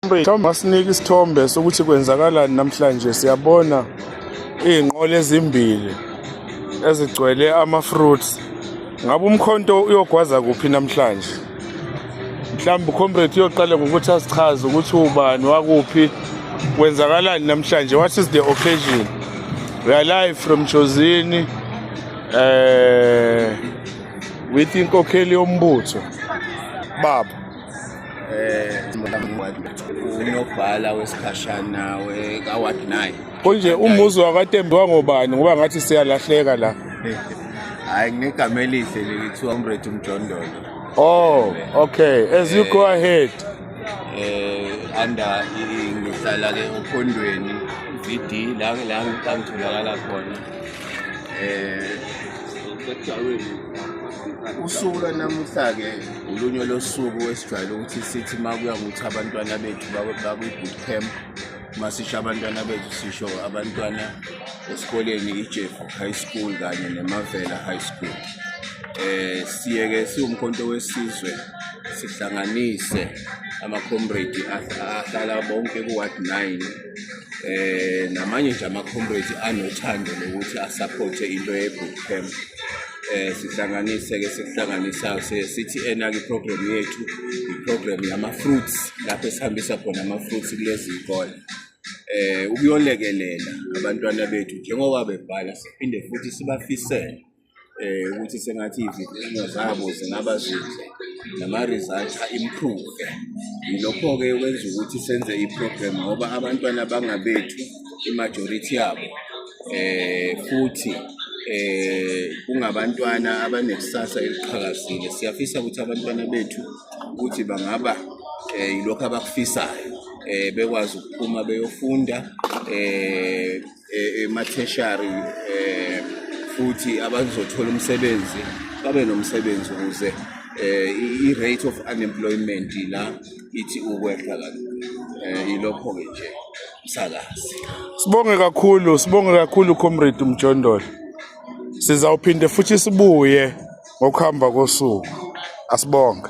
Masinika isithombe sokuthi kwenzakalani namhlanje. Siyabona iy'nqola ezimbili ezigcwele ama-fruits. Ngabe umkhonto uyogwaza kuphi namhlanje? Mhlawumbe uComrade uyoqala ngokuthi asichaze ukuthi ubani wakuphi, kwenzakalani namhlanje. What is the occasion? We are live from Jozini with inkokheli yombutho. Baba unobhala wesikhashana ka-Ward 9. konje umuzi wakaTembu wangobani ngoba ngathi siyalahleka la? Hayi, nginegama elihle lithiwa Comrade Mjondolo. Oh, okay. As you go ahead. Anda ngihlala ke Okhondweni VD la ngitholakala khona. Usuku lanamuhla ke ulunye losuku esijwayele ukuthi sithi makuya ukuthi abantwana bethu baku-boot camp. Masisho abantwana bethu sisho abantwana esikoleni iJeff High School kanye neMavela High School. Siyeke siwumkhonto wesizwe sihlanganise ama-comrade ahlala bonke ku-Ward 9 namanye nje ama-comrade anothando lokuthi asupporte into ye-boot camp. Sihlanganisa sithi ena-ke iprogram yethu iprogram yama-fruits lapho esihambisa khona ama-fruits kulezi zikole. Ukuyolekelela abantwana bethu njengoba bebhala, siphinde futhi sibafisele ukuthi sengathi izifundo zabo zingaba zinhle nama-results a-improve. Yilokho-ke kwenza ukuthi senze iprogram ngoba abantwana bangabethu i-majority yabo futhi kungabantwana abanekusasa eliqhakazile. Siyafisa ukuthi abantwana bethu ukuthi bangaba yilokho abakufisayo, bekwazi ukuphuma beyofunda ema-tertiary futhi abazothola umsebenzi, babe nomsebenzi ukuze i-rate of unemployment la ithi ukwehla kakhulu. Yilokho-ke nje msakazi. Sibonge kakhulu Comrade Mjondolo. Sizawuphinde futhi sibuye ngokuhamba kosuku. Asibonge.